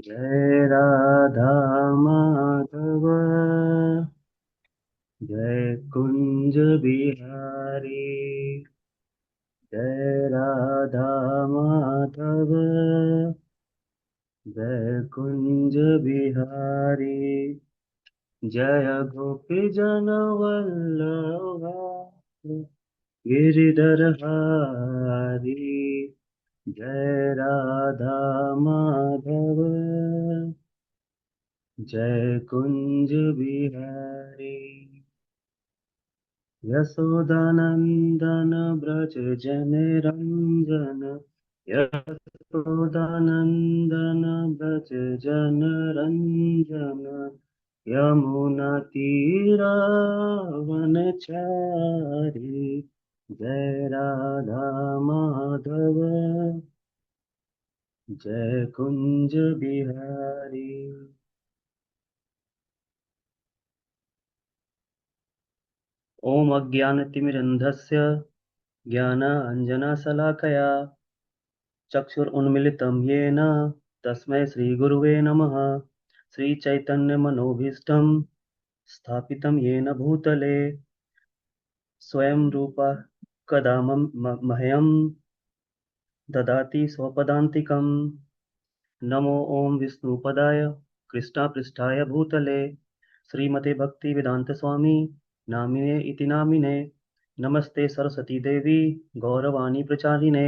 जय राधा माधव जय कुंज बिहारी। जय राधा माधव जय कुंज बिहारी। जय गोपी जन वल्लभा गिरिधर हारी। जय राधा माधव जय कुंज बिहारी। यशोदानंदन ब्रज जन रंजन यशोदानंदन ब्रज जन रंजन यमुना तीरावनचारी। जय राधा माधव जय कुंज बिहारी। ओम अज्ञानतिमिरन्धस्य ज्ञानाञ्जनशलाकया चक्षुरुन्मिलितं येन तस्मै श्रीगुरुवे नमः। श्रीचैतन्यमनोभीष्टं स्थापितं येन भूतले स्वयं रूपः कदा मह्यं ददाति स्वपदान्तिकम्। नमो ओम विष्णुपदाय कृष्णापृष्ठाय भूतले श्रीमते भक्तिवेदांत स्वामी नामिने इति नामिने। नमस्ते सरस्वती देवी गौरवाणी प्रचारिणे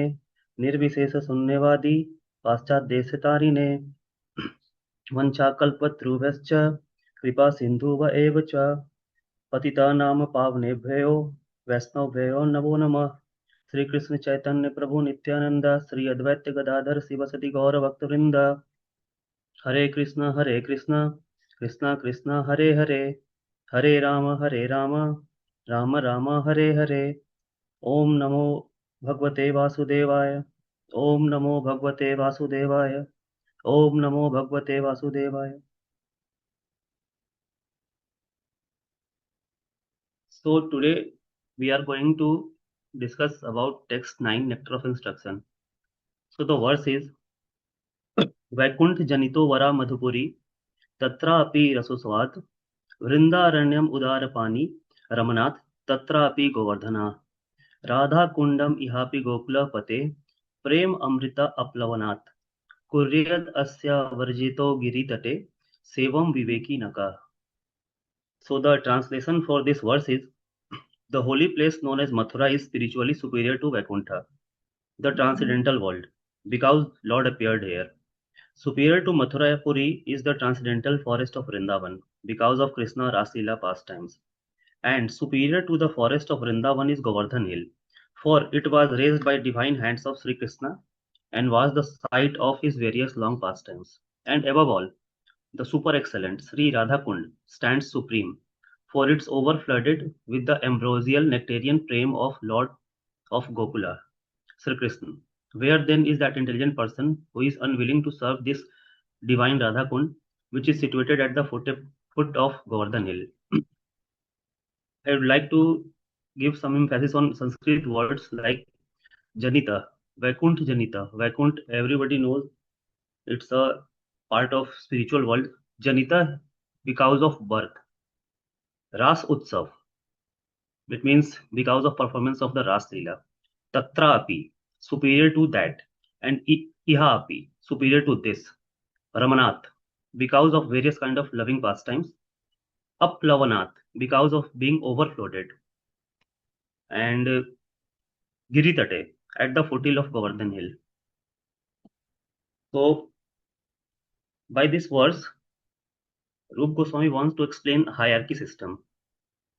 निर्विशेष शून्यवादी पाश्चात्यदेशतारिणे। वंशाकल्पतरुभ्यश्च कृपा सिन्धुव एव च पतितानां पावनेभ्यो वैष्णवभ्यो नमो नमः। श्री कृष्ण चैतन्य प्रभु नित्यानंद श्री अद्वैत गदाधर शिवसति गौर भक्तवृंद। हरे कृष्णा कृष्णा कृष्णा हरे हरे हरे राम राम राम हरे हरे। ओम नमो भगवते वासुदेवाय। ओम नमो भगवते वासुदेवाय। ओम नमो भगवते वासुदेवाय। So today we are going to discuss about text 9, Nectar of Instruction. So the verse is Vaikuntha Janito Vara Madhupuri Tatrapi Rasuswat Vrindaranyam Udarapani Ramanath Tatrapi Govardhana Radha Kundam Ihapi Gokula Pate Prem Amrita Aplavanat Kuryad Asya Varjito Giri Tate Sevam Viveki Naka. So the translation for this verse is the holy place known as Mathura is spiritually superior to Vaikuntha, the transcendental world, because Lord appeared here. Superior to Mathura Puri is the transcendental forest of Vrindavan, because of Krishna Raslila pastimes. And superior to the forest of Vrindavan is Govardhan Hill, for it was raised by divine hands of Sri Krishna and was the site of his various long pastimes. And above all, the super excellent Sri Radhakund stands supreme, for it's overflooded with the ambrosial nectarian prem of Lord of Gokula, Sri Krishna. Where then is that intelligent person who is unwilling to serve this divine Radhakund, which is situated at the foot of Govardhan Hill? I would like to give some emphasis on Sanskrit words like Janita, Vaikuntha Janita. Vaikuntha, everybody knows it's a part of spiritual world. Janita, because of birth. Ras Utsav, it means because of performance of the Ras Leela. Tatra api, superior to that. And Iha api, superior to this. Ramanath, because of various kind of loving pastimes. Aplavanath, because of being overflooded. And Giritate, at the foothill of Govardhan Hill. So, by this verse, Rup Goswami wants to explain hierarchy system,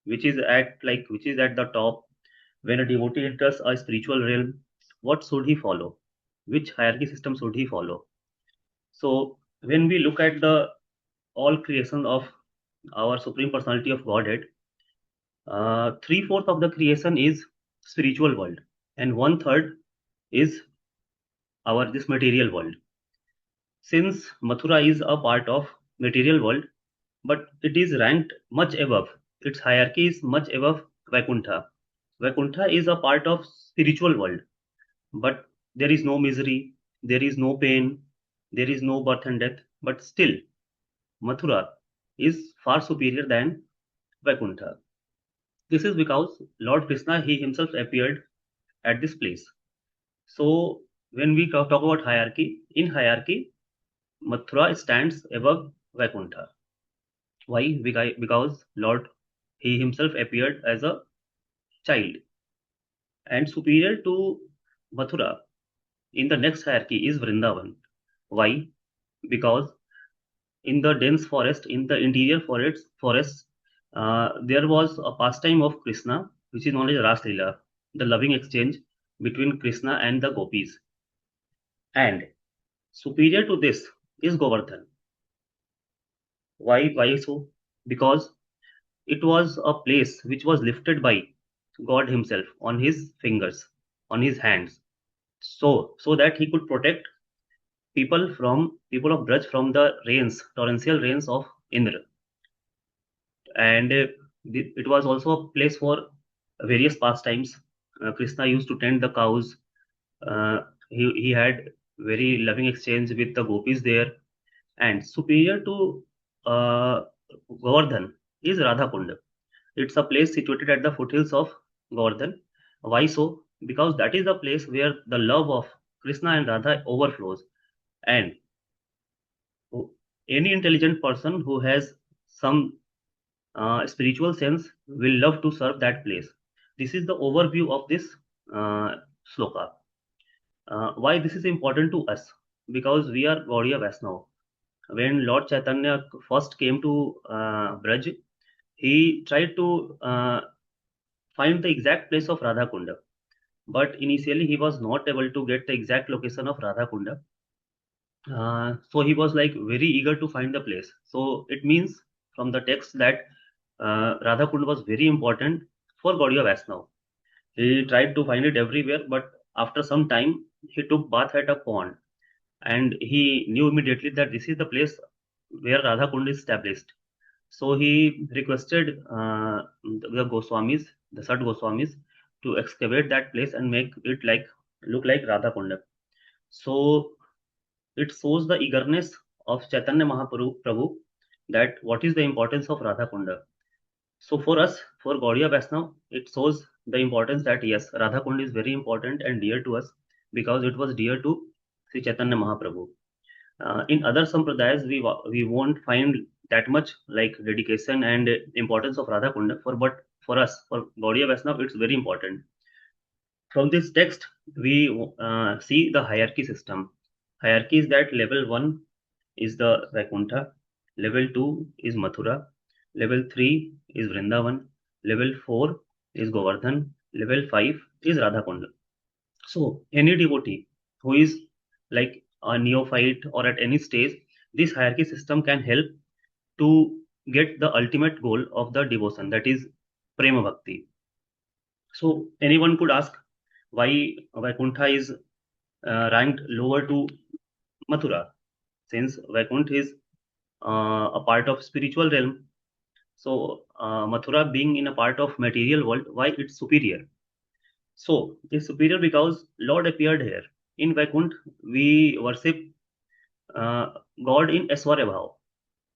which is at the top. When a devotee enters a spiritual realm, what should he follow? Which hierarchy system should he follow? So, when we look at the all creation of our Supreme Personality of Godhead, three-fourths of the creation is spiritual world, and one-third is our this material world. Since Mathura is a part of material world, but it is ranked much above. Its hierarchy is much above Vaikuntha. Vaikuntha is a part of spiritual world, but there is no misery, there is no pain, there is no birth and death, but still Mathura is far superior than Vaikuntha. This is because Lord Krishna, he himself appeared at this place. So when we talk about hierarchy, in hierarchy, Mathura stands above Vaikuntha. Why? Because Lord, he himself appeared as a child, and superior to Mathura in the next hierarchy is Vrindavan. Why? Because in the dense forest, in the interior forests, there was a pastime of Krishna, which is known as Ras Leela, the loving exchange between Krishna and the gopis. And superior to this is Govardhan. Why? Why so? Because it was a place which was lifted by God Himself on His fingers, on His hands, so that He could protect people of Braj from the rains, torrential rains of Indra. And it was also a place for various pastimes. Krishna used to tend the cows. He had very loving exchange with the gopis there. And superior to uh, Govardhan is Radha Kund. It's a place situated at the foothills of Govardhan. Why so? Because that is the place where the love of Krishna and Radha overflows. And any intelligent person who has some spiritual sense will love to serve that place. This is the overview of this uh, sloka. Why this is important to us? Because we are Gaudiya Vaishnava. When Lord Chaitanya first came to Braj, he tried to find the exact place of Radha Kunda. But initially he was not able to get the exact location of Radha Kunda. So he was like very eager to find the place. So it means from the text that Radha Kund was very important for Gaudiya Vaishnava. He tried to find it everywhere, but after some time, he took bath at a pond, and he knew immediately that this is the place where Radha Kund is established. So he requested the Goswamis, the Sat Goswamis, to excavate that place and make it like look like Radha Kund. So it shows the eagerness of Chaitanya Mahaprabhu that what is the importance of Radha Kunda. So for us, for Gaudiya Vaishnava, it shows the importance that yes, Radha Kund is very important and dear to us because it was dear to Sri Chaitanya Mahaprabhu. In other sampradayas, we won't find that much like dedication and importance of Radha Kunda. But for us, for Gaudiya Vaishnava, it's very important. From this text, we see the hierarchy system. Hierarchy is that level 1 is the Vaikuntha, level 2 is Mathura, level 3 is Vrindavan, level 4 is Govardhan, level 5 is Radhakund. So, any devotee who is like a neophyte or at any stage, this hierarchy system can help to get the ultimate goal of the devotion, that is Prema Bhakti. So, anyone could ask why Vaikuntha is ranked lower to Mathura, since Vaikuntha is a part of spiritual realm. So Mathura being in a part of material world, why it's superior? So it's superior because Lord appeared here. In Vaikuntha, we worship uh, God in Aswarya Bhav.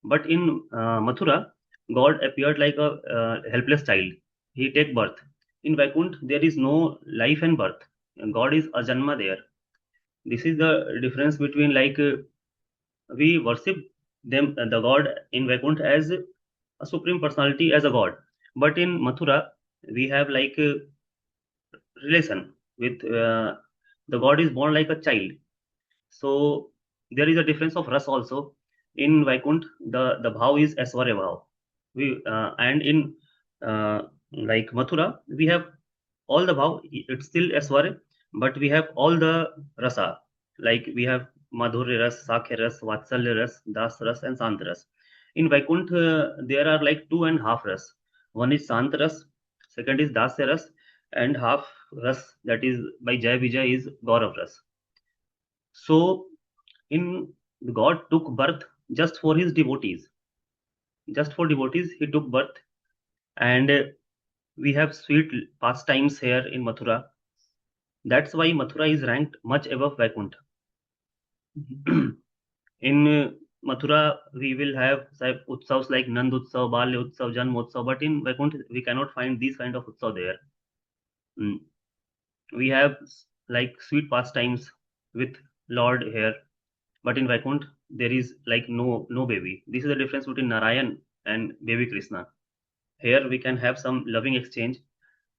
But in Mathura, God appeared like a helpless child. He take birth. In Vaikuntha, there is no life and birth. God is Ajanma there. This is the difference between like we worship them, the God in Vaikuntha as a supreme personality, as a God. But in Mathura, we have like a relation with the God is born like a child. So there is a difference of ras also. In Vaikuntha, the bhav is Aswarya bhav. And in like Mathura, we have all the bhav. It's still Aswarya, but we have all the rasa. Like we have Madhurya ras, Sakhya ras, Vatsalya ras, Das ras, and Sant ras. In Vaikuntha, there are like two and half ras. One is Sant ras, second is Dasya ras, and half ras that is by Jai Vijay is Gaurav ras. So in God took birth just for his devotees. Just for devotees, he took birth, and we have sweet pastimes here in Mathura. That's why Mathura is ranked much above Vaikuntha. In Mathura, we will have utsavs like Nand Utsav, Balya Utsav, Janma Utsav, but in Vaikuntha, we cannot find these kind of utsav there. Mm. We have like sweet pastimes with Lord here, but in Vaikuntha, there is like no baby. This is the difference between Narayan and baby Krishna. Here we can have some loving exchange,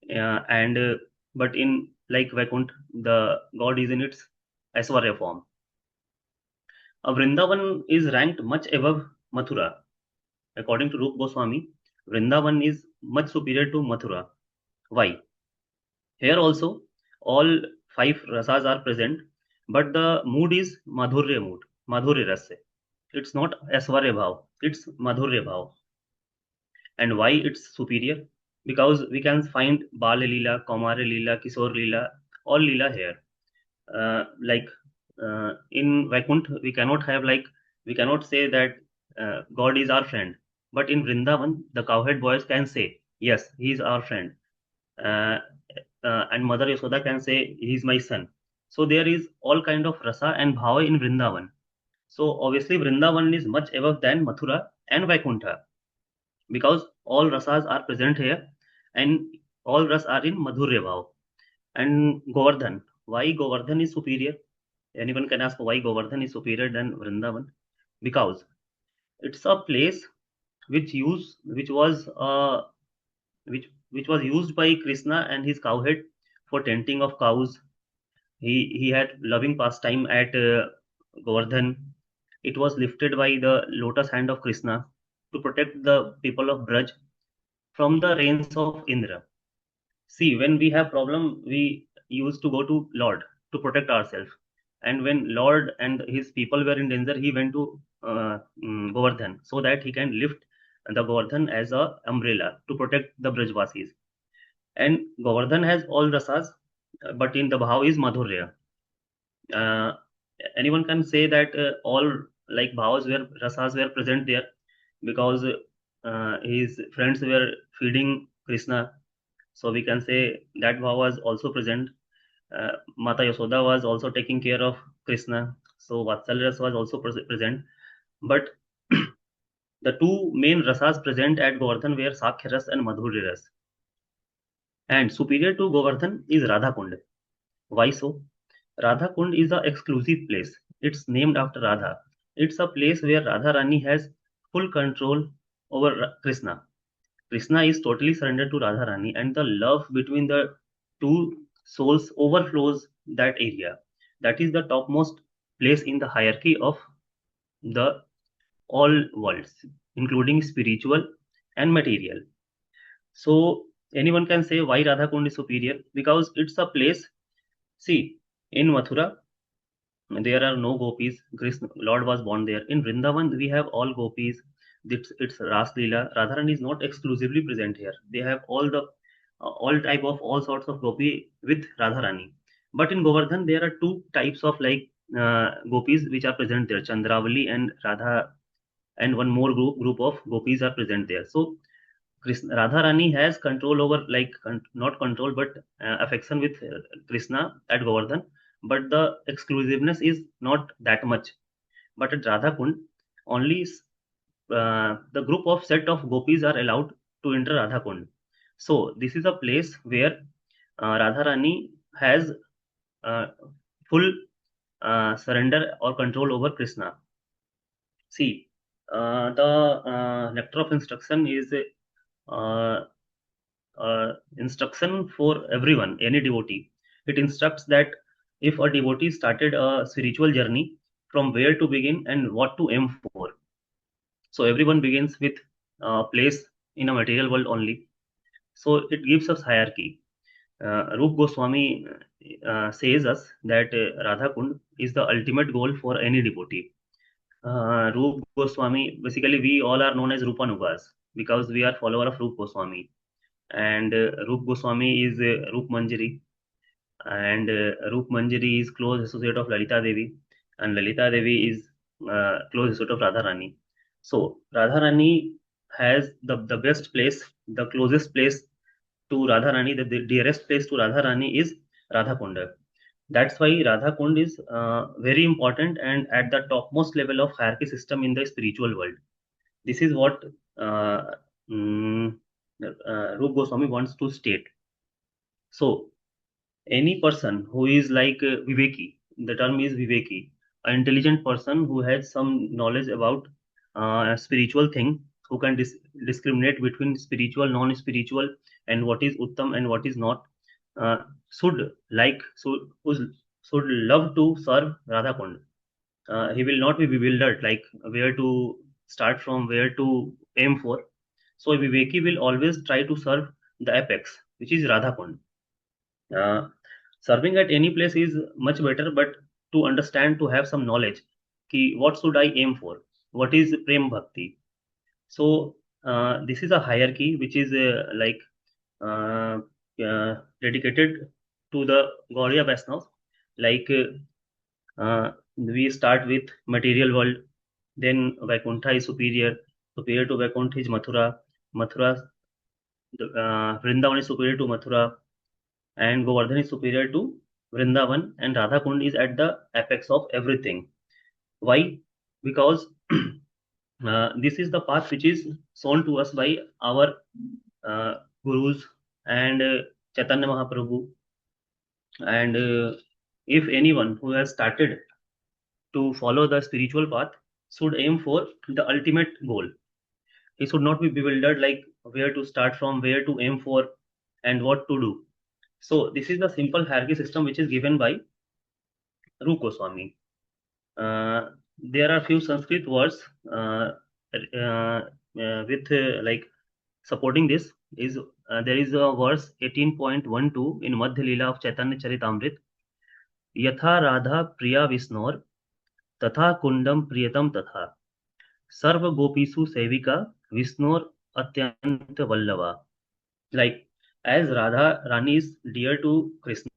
and but in like Vaikuntha, the God is in its Aishwarya form. Vrindavan is ranked much above Mathura. According to Rup Goswami, Vrindavan is much superior to Mathura. Why? Here also, all five rasas are present, but the mood is Madhurya mood, Madhurya rasa. It's not Aishwarya bhav, it's Madhurya bhav. And why it's superior? Because we can find Bala Leela, Kaumara Leela, Kishore Leela, all Leela here. Like in Vaikuntha, we cannot say that God is our friend. But in Vrindavan, the cowhead boys can say, yes, he is our friend. Uh, and Mother Yasoda can say, he is my son. So there is all kind of rasa and bhava in Vrindavan. So obviously Vrindavan is much above than Mathura and Vaikuntha because all rasas are present here and all ras are in Madhurya bhav. And Govardhan, why Govardhan is superior? Anyone can ask why Govardhan is superior than Vrindavan? Because it's a place which was which was used by Krishna and his cowhead for tending of cows. He had loving pastime at Govardhan. It was lifted by the lotus hand of Krishna to protect the people of Braj from the rains of Indra. See, when we have problem, we used to go to Lord to protect ourselves. And when Lord and his people were in danger, he went to Govardhan so that he can lift the Govardhan as a umbrella to protect the Brajvasis. And Govardhan has all rasas, but in the Bhav is Madhurya. Uh, Anyone can say that all like Bhavas were rasas were present there because his friends were feeding Krishna. So we can say that Bhav was also present. Mata Yasoda was also taking care of Krishna. So Vatsalya was also present. But the two main rasas present at Govardhan were Sakhya Ras and Madhurya Ras. And superior to Govardhan is Radha Kund. Why so? Radha Kund is an exclusive place. It's named after Radha. It's a place where Radha Rani has full control over Krishna. Krishna is totally surrendered to Radharani, and the love between the two souls overflows that area. That is the topmost place in the hierarchy of the all worlds, including spiritual and material. So anyone can say why Radha Kund is superior because it's a place. See, in Mathura there are no gopis. Krishna, Lord was born there. In Vrindavan we have all gopis. It's Ras Leela. Radharani is not exclusively present here. They have all type of all sorts of gopi with Radharani. But in Govardhan there are two types of like gopis which are present there. Chandravali and Radha, and one more group of gopis are present there. So Krishna, Radharani has control over like not control but affection with Krishna at Govardhan. But the exclusiveness is not that much. But at Radha Kund, only the group of set of gopis are allowed to enter Radha Kund. So this is a place where Radharani has uh, full surrender or control over Krishna. See, the nectar of instruction is uh, instruction for everyone, any devotee. It instructs that if a devotee started a spiritual journey, from where to begin and what to aim for. So everyone begins with a place in a material world only. So it gives us hierarchy. Rup Goswami says us that Radha Kund is the ultimate goal for any devotee. Rup Goswami, basically we all are known as Rupanugas because we are follower of Rup Goswami. And Rup Goswami is Rup Manjari, and Rup Manjari is close associate of Lalita Devi, and Lalita Devi is close associate of Radharani. So Radharani has the best place, the closest place to Radharani, the dearest place to Radharani is Radha Kunda. That's why Radha Kund is very important and at the topmost level of hierarchy system in the spiritual world. This is what uh, mm, Rup Goswami wants to state. So, any person who is like Viveki, the term is Viveki, an intelligent person who has some knowledge about a spiritual thing, who can discriminate between spiritual, non-spiritual, and what is Uttam and what is not, uh, should like, should love to serve Radha Kund. He will not be bewildered like where to start from, where to aim for. So Viveki will always try to serve the apex, which is Radha Kund. Uh, Serving at any place is much better, but to understand, to have some knowledge, ki what should I aim for? What is Prem Bhakti? So this is a hierarchy which is uh, dedicated to the Gaudiya Vaishnavas. Like we start with material world, then Vaikuntha is superior. Superior to Vaikuntha is Mathura. Mathura, Vrindavan is superior to Mathura, and Govardhan is superior to Vrindavan, and Radha Kund is at the apex of everything. Why? Because this is the path which is shown to us by our gurus and Chaitanya Mahaprabhu. And if anyone who has started to follow the spiritual path should aim for the ultimate goal. He should not be bewildered like where to start from, where to aim for, and what to do. So this is the simple hierarchy system which is given by Rup Goswami. Uh, there are few Sanskrit words with like supporting this is there is a verse 18.12 in Madhya Leela of Chaitanya Charitamrit. Yatha Radha Priya Visnor Tatha Kundam Priyatam Tatha Sarva Gopisu Sevika Visnor Atyant Vallava. Like as Radha Rani is dear to Krishna,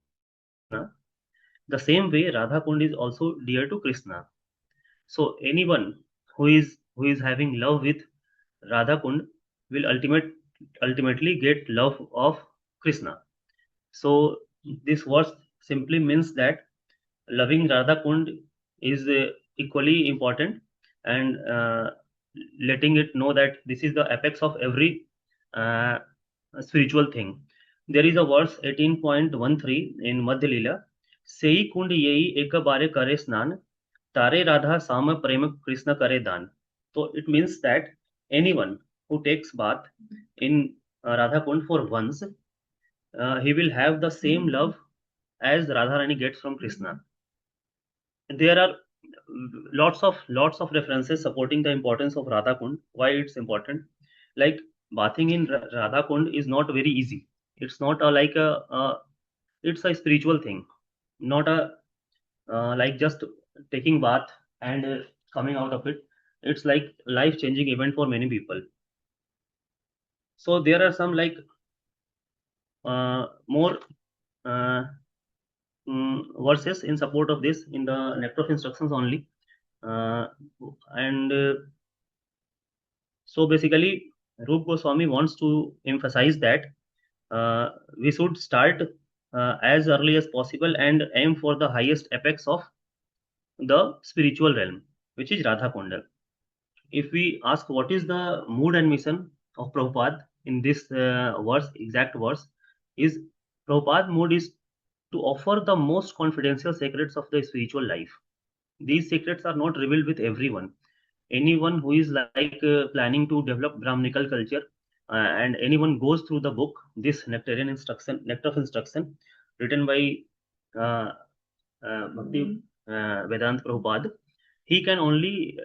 the same way Radha Kund is also dear to Krishna. So anyone who is having love with Radha Kund will ultimately get love of Krishna. So this verse simply means that loving Radha Kund is equally important, and letting it know that this is the apex of every uh, spiritual thing. There is a verse 18.13 in Madhya Leela. Sei kund yei ek bare kare snan, tare Radha sama prema Krishna kare dan. So it means that anyone who takes bath in Radha Kund for once, he will have the same love as Radharani gets from Krishna. There are lots of references supporting the importance of Radha Kund. Why it's important? Like bathing in Radha Kund is not very easy. It's not it's a spiritual thing, not a like just taking bath and coming out of it. It's like life changing event for many people. So there are some like more uh, verses in support of this in the Nectar of Instructions only. Uh, and So basically, Rup Goswami wants to emphasize that uh, we should start as early as possible and aim for the highest apex of the spiritual realm, which is Radha Kunda. If we ask what is the mood and mission of Prabhupada in this exact verse, is Prabhupada mood is to offer the most confidential secrets of the spiritual life. These secrets are not revealed with everyone. Anyone who is like planning to develop Brahminical culture, and anyone goes through the book, this Nectar of Instruction, written by uh, Bhakti Vedant Prabhupada, he can only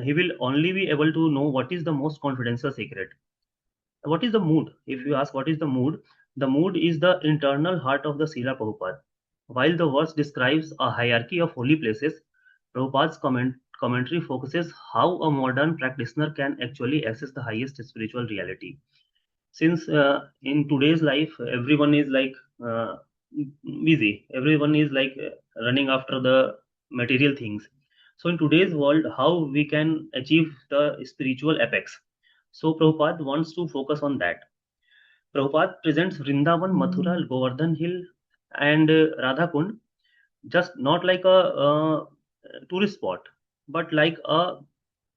he will only be able to know what is the most confidential secret. What is the mood? If you ask what is the mood is the internal heart of the Srila Prabhupada. While the verse describes a hierarchy of holy places, Prabhupada's commentary focuses how a modern practitioner can actually access the highest spiritual reality. Since in today's life, everyone is like busy, everyone is like running after the material things. So in today's world, how we can achieve the spiritual apex? So Prabhupada wants to focus on that. Prabhupada presents Vrindavan, Mathura, Govardhan Hill, and Radha Kund just not like a tourist spot, but like a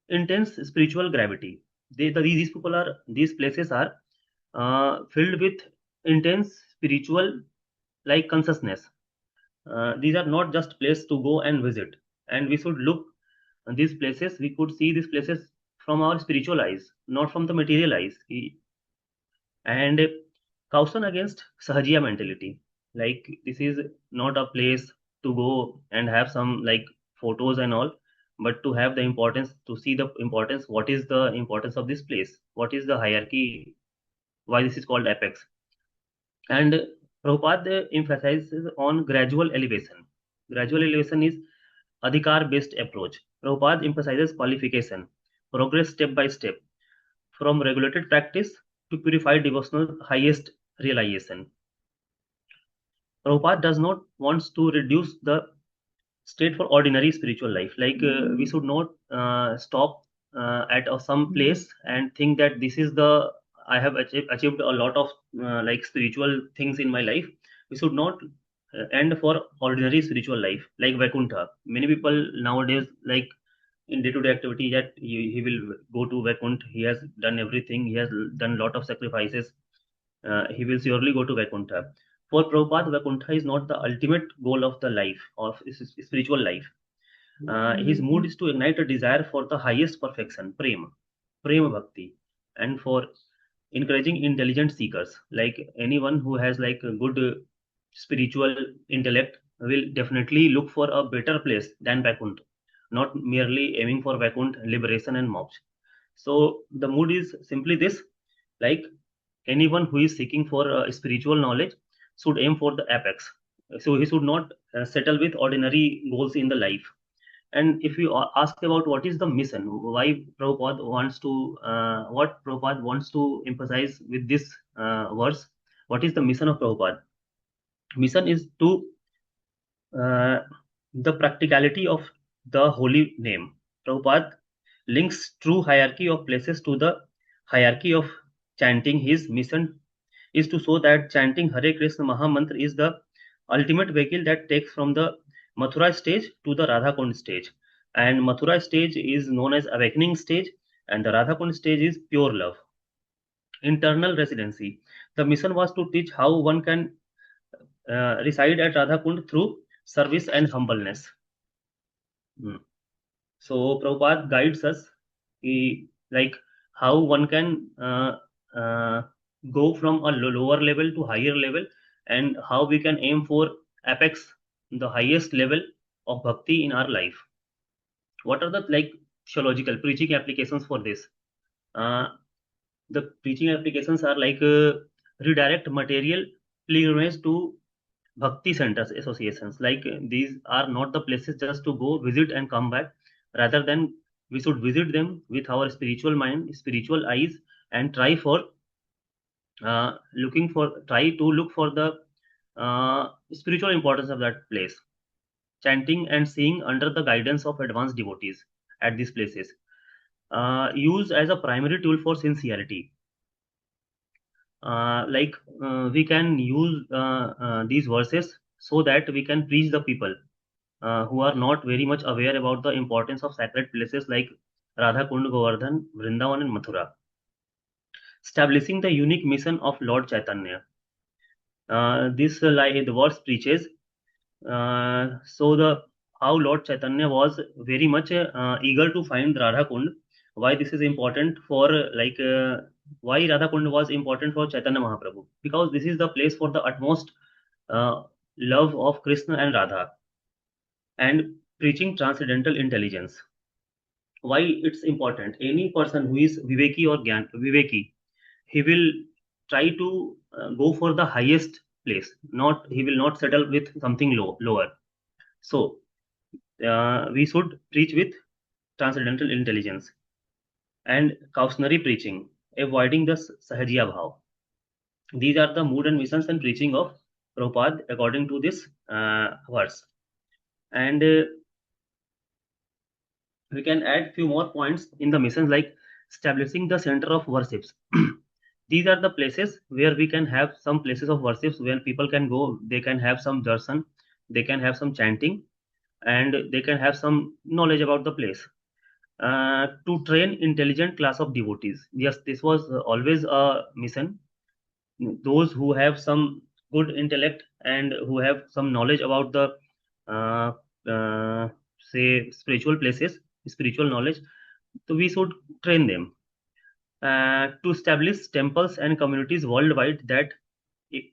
intense spiritual gravity. These people are these places are filled with intense spiritual like consciousness. These are not just places to go and visit, and we should look at these places. We could see these places from our spiritual eyes, not from the material eyes. And caution against sahajiya mentality, like this is not a place to go and have some like photos and all, but to have the importance, to see the importance, what is the importance of this place, what is the hierarchy, why this is called apex. And Prabhupada emphasizes on gradual elevation. Gradual elevation is adhikar based approach. Prabhupada emphasizes qualification, progress step by step, from regulated practice to purified devotional highest realization. Prabhupada does not want to reduce the state for ordinary spiritual life. Like we should not stop at some place and think that this is the I have achieved a lot of like spiritual things in my life. We should not end for ordinary spiritual life like Vaikuntha. Many people nowadays like in day-to-day activity that he will go to Vaikuntha. He has done everything. He has done a lot of sacrifices. He will surely go to Vaikuntha. For Prabhupada, Vaikuntha is not the ultimate goal of the life, of his spiritual life. His mood is to ignite a desire for the highest perfection, prema bhakti, and for encouraging intelligent seekers. Like anyone who has like a good spiritual intellect will definitely look for a better place than Vaikuntha, not merely aiming for Vaikuntha, liberation and moksha. So the mood is simply this, like anyone who is seeking for spiritual knowledge should aim for the apex. So he should not settle with ordinary goals in the life. And if you ask about what is the mission, why Prabhupada wants to, what Prabhupada wants to emphasize with this verse, what is the mission of Prabhupada? Mission is to uh, the practicality of the holy name. Prabhupada links true hierarchy of places to the hierarchy of chanting. His mission is to show that chanting Hare Krishna Mahamantra is the ultimate vehicle that takes from the Mathura stage to the Radha Kund stage. And Mathura stage is known as awakening stage, and the Radha Kund stage is pure love, internal residency. The mission was to teach how one can reside at Radha Kund through service and humbleness. Hmm. So Prabhupada guides us, like how one can go from a lower level to higher level, and how we can aim for apex, the highest level of bhakti in our life. What are the like theological preaching applications for this? Uh, the preaching applications are like redirect material pilgrimage to bhakti centers associations. Like these are not the places just to go visit and come back, rather than we should visit them with our spiritual mind, spiritual eyes, and try to look for the spiritual importance of that place, chanting and singing under the guidance of advanced devotees at these places, used as a primary tool for sincerity. We can use these verses so that we can preach the people who are not very much aware about the importance of sacred places like Radha Kund, Govardhan, Vrindavan, and Mathura. Establishing the unique mission of Lord Chaitanya. This like the verse preaches. So the how Lord Chaitanya was very much eager to find Radha Kund. Why this is important for why Radha Kund was important for Chaitanya Mahaprabhu? Because this is the place for the utmost uh, love of Krishna and Radha, and preaching transcendental intelligence. Why it's important? Any person who is Viveki or Viveki, he will try to go for the highest place. Not he will not settle with something lower. So we should preach with transcendental intelligence and cautionary preaching, avoiding the sahajiya bhav. These are the mood and missions and preaching of Prabhupada according to this verse. And we can add few more points in the missions like establishing the center of worships. These are the places where we can have some places of worships where people can go, they can have some darshan, they can have some chanting, and they can have some knowledge about the place. To train intelligent class of devotees. Yes, this was always a mission. Those who have some good intellect and who have some knowledge about the uh, uh, say spiritual places, spiritual knowledge, so we should train them to establish temples and communities worldwide that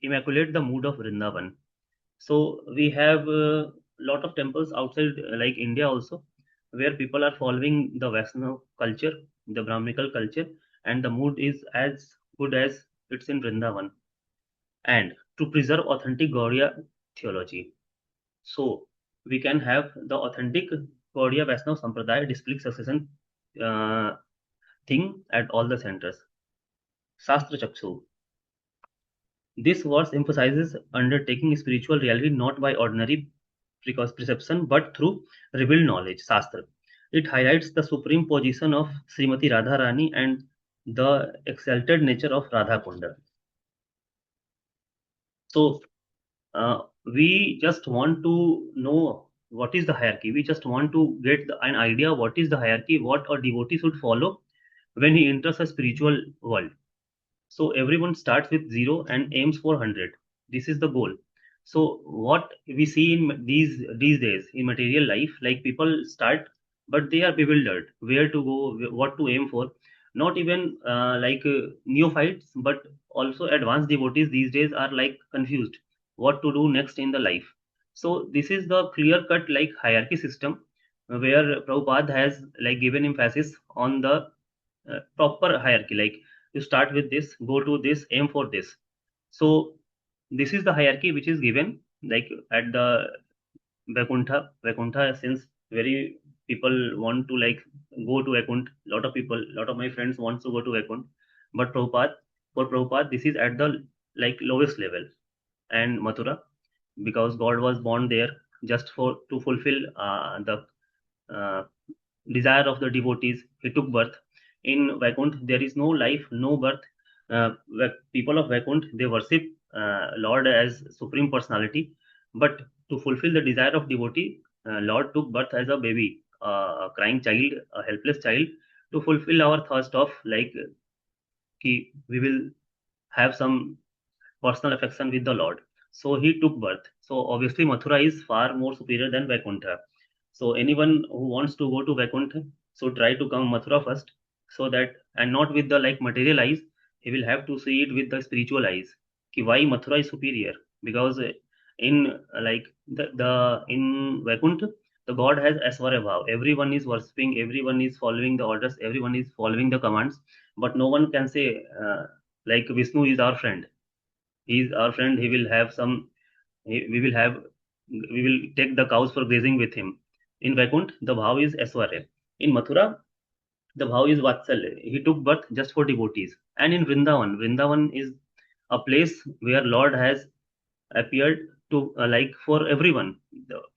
immaculate the mood of Vrindavan. So we have a lot of temples outside, like India also, where people are following the Vaishnava culture, the Brahminical culture, and the mood is as good as it's in Vrindavan. And to preserve authentic Gaudiya theology. So we can have the authentic Gaudiya Vaishnava Sampradaya disciplic succession uh, thing at all the centers. Shastra Chakshu. This verse emphasizes undertaking spiritual reality not by ordinary perception but through revealed knowledge, Shastra. It highlights the supreme position of Srimati Radharani and the exalted nature of Radha Kunda. So, we just want to know what is the hierarchy. We just want to get an idea what is the hierarchy, what a devotee should follow when he enters a spiritual world. So everyone starts with zero and aims for 100. This is the goal. So what we see in these days in material life, like people start, but they are bewildered where to go, what to aim for. Not even neophytes, but also advanced devotees these days are like confused what to do next in the life. So this is the clear cut like hierarchy system where Prabhupada has like given emphasis on the proper hierarchy. Like you start with this, go to this, aim for this. So this is the hierarchy which is given like at the Vaikuntha, since very people want to like go to Vaikunt. Lot of people, lot of my friends wants to go to Vaikunt, but for Prabhupada, this is at the like lowest level. And Mathura, because God was born there just for to fulfill the uh, desire of the devotees. He took birth. In Vaikunt, there is no life, no birth. People of Vaikunt, they worship Lord as Supreme Personality. But to fulfill the desire of devotee, Lord took birth as a baby, a crying child, a helpless child, to fulfill our thirst of like, we will have some personal affection with the Lord. So he took birth. So obviously Mathura is far more superior than Vaikuntha. So anyone who wants to go to Vaikuntha, so try to come Mathura first, so that and not with the like material eyes, he will have to see it with the spiritual eyes. Ki why Mathura is superior? Because in like the in Vaikuntha, the God has Aswara Bhav. Everyone is worshipping, everyone is following the orders, everyone is following the commands, but no one can say like Vishnu is our friend, he is our friend, he will have some we will have we will take the cows for grazing with him. In Vaikunt, the bhav is Aswarya. In Mathura, the bhav is Vatsalya. He took birth just for devotees. And in Vrindavan is a place where Lord has appeared to like for everyone.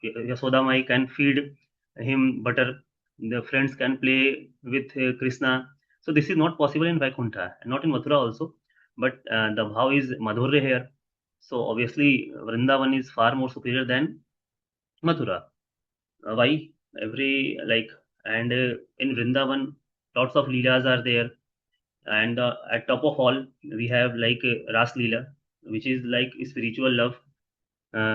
Yasoda Mai can feed him butter, the friends can play with Krishna. So this is not possible in Vaikuntha, not in Mathura also, but the bhav is Madhurya here. So obviously Vrindavan is far more superior than Mathura. Why? Every like and in Vrindavan lots of leelas are there, and at top of all we have like Ras Leela, which is like spiritual love,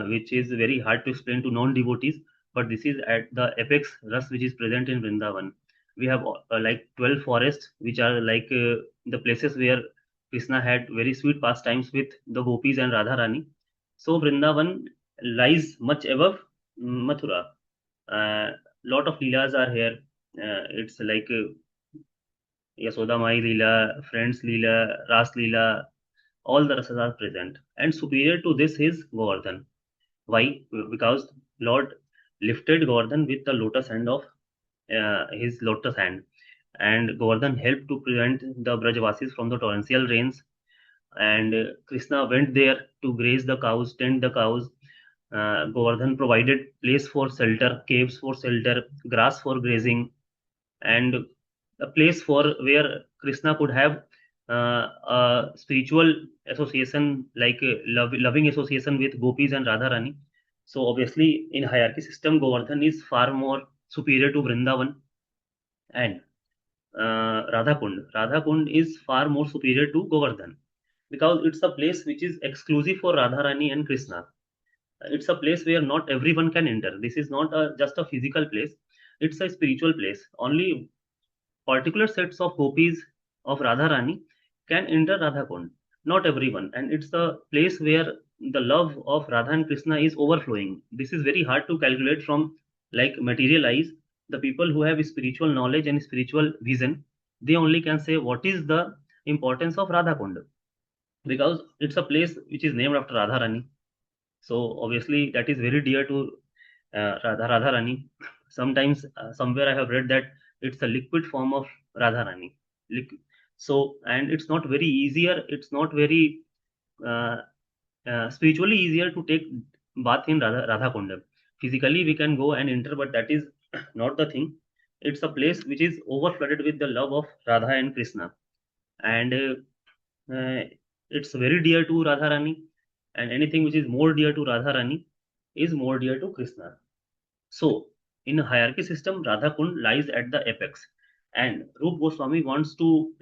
which is very hard to explain to non-devotees. But this is at the apex rus which is present in Vrindavan. We have like 12 forests, which are like the places where Krishna had very sweet pastimes with the gopis and Radharani. So Vrindavan lies much above Mathura. Lot of leelas are here. It's like Yasoda Mai Leela, Friends Leela, Ras Leela, all the rasas are present. And superior to this is Govardhan. Why? Because Lord lifted Govardhan with the lotus hand of his lotus hand, and Govardhan helped to prevent the Brajavasis from the torrential rains. And Krishna went there to graze the cows, tend the cows. Govardhan provided place for shelter, caves for shelter, grass for grazing, and a place for where Krishna could have a spiritual association, like loving association with gopis and Radharani. So obviously in hierarchy system, Govardhan is far more superior to Vrindavan, and Radha Kund is far more superior to Govardhan because it's a place which is exclusive for Radharani and Krishna. It's a place where not everyone can enter. This is not just a physical place, it's a spiritual place. Only particular sets of gopis of Radharani can enter Radha Kund, not everyone. And it's a place where the love of Radha and Krishna is overflowing. This is very hard to calculate from like material eyes. The people who have spiritual knowledge and spiritual vision, they only can say what is the importance of Radha Kund, because it's a place which is named after Radharani. So obviously that is very dear to Radharani. Sometimes somewhere I have read that it's a liquid form of Radharani. So and it's not very easier. It's not very uh, spiritually easier to take bath in Radha Kunda. Physically we can go and enter, but that is not the thing. It's a place which is overflooded with the love of Radha and Krishna, and it's very dear to Radharani, and anything which is more dear to Radharani is more dear to Krishna. So, in a hierarchy system, Radha Kund lies at the apex, and Rup Goswami wants to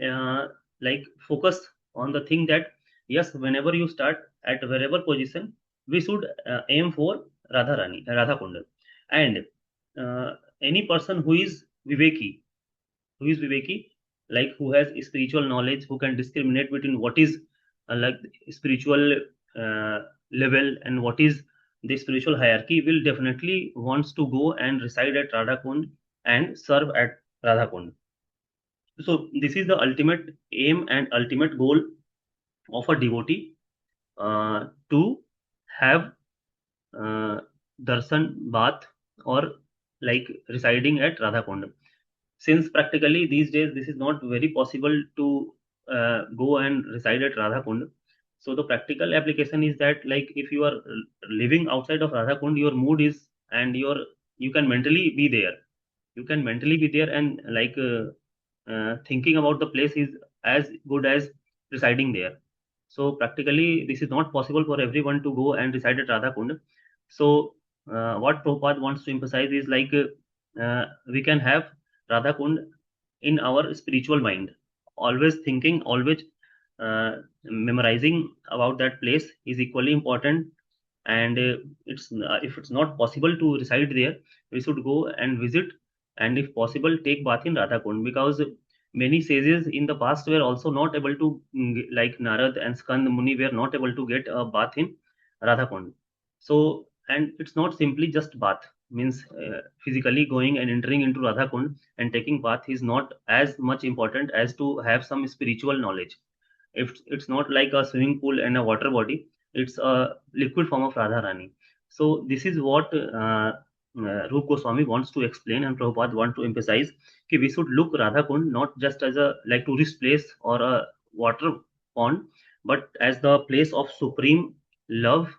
like focus on the thing that yes, whenever you start at wherever position, we should aim for Radha Kund, and uh, any person who is Viveki, like who has spiritual knowledge, who can discriminate between what is like spiritual uh, level and what is the spiritual hierarchy, will definitely wants to go and reside at Radha Kund and serve at Radha Kund. So this is the ultimate aim and ultimate goal of a devotee, to have uh, darshan bath or like residing at Radha Kund. Since practically these days this is not very possible to go and reside at Radha Kund. So the practical application is that like if you are living outside of Radha Kund, your mood is and you can mentally be there. You can mentally be there and like thinking about the place is as good as residing there. So practically this is not possible for everyone to go and reside at Radha Kund. So what Prabhupada wants to emphasize is like we can have Radha Kund in our spiritual mind, always thinking, always memorizing about that place is equally important. And it's if it's not possible to reside there, we should go and visit, and if possible take bath in Radha Kund, because many sages in the past were also not able to like Narad and Skand Muni were not able to get a bath in Radha Kund. So and it's not simply just bath, means physically going and entering into Radha Kund and taking bath is not as much important as to have some spiritual knowledge. If it's not like a swimming pool and a water body, it's a liquid form of Radharani. So this is what Rup Goswami wants to explain, and Prabhupada want to emphasize that we should look Radha Kund not just as a like tourist place or a water pond, but as the place of supreme love,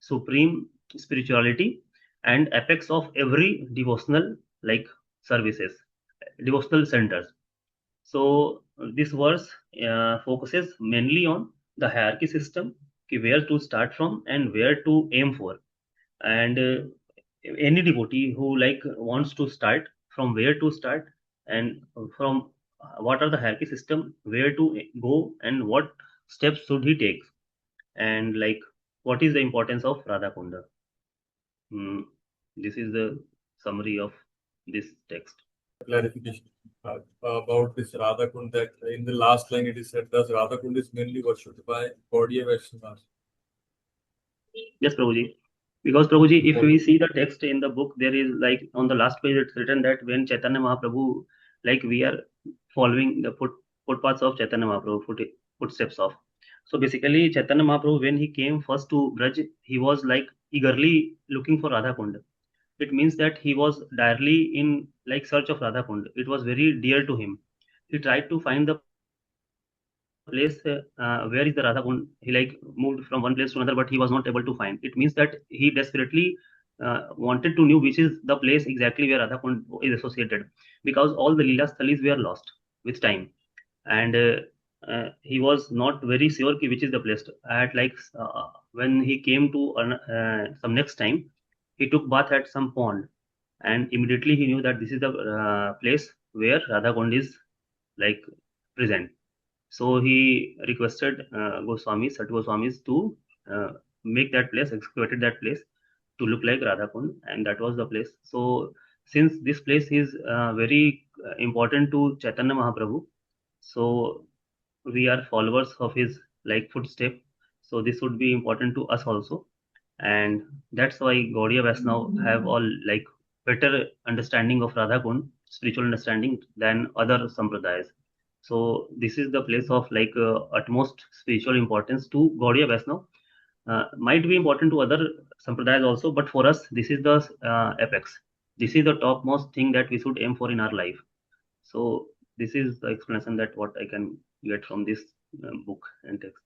supreme spirituality, and apex of every devotional like services, devotional centers. So this verse focuses mainly on the hierarchy system, where to start from and where to aim for. And any devotee who like wants to start, from where to start, and from what are the hierarchy system, where to go, and what steps should he take, and like what is the importance of Radha Kunda. Hmm, this is the summary of this text. Clarification about this Radha Kund, that in the last line it is said thus Radha Kund is mainly worshipped by Gaudiya Vaishnavas. Yes, Prabhuji. Because Prabhuji, if we see the text in the book, there is like on the last page it's written that when Chaitanya Mahaprabhu, like we are following the footpaths of Chaitanya Mahaprabhu, footsteps of. So basically, Chaitanya Mahaprabhu, when he came first to Braj, he was like eagerly looking for Radha Kund. It means that he was direly in like search of Radha Kund. It was very dear to him. He tried to find the place where is the Radha Kund. He like moved from one place to another, but he was not able to find. It means that he desperately wanted to know which is the place exactly where Radha Kund is associated, because all the Leela Sthalis were lost with time, and he was not very sure which is the place. At like when he came to some next time, he took bath at some pond, and immediately he knew that this is the place where Radha Kund is like present. So he requested Goswamis, Sat Goswamis, to uh, make that place, excavated that place to look like Radha Kund, and that was the place. So since this place is very important to Chaitanya Mahaprabhu, so we are followers of his like footstep. So this would be important to us also, and that's why Gaudiya Vaishnava have all like better understanding of Radha Kund, spiritual understanding than other sampradayas. So this is the place of like utmost spiritual importance to Gaudiya Vaishnava. Might be important to other sampradayas also, but for us this is the apex. This is the topmost thing that we should aim for in our life. So this is the explanation that what I can get from this book and text.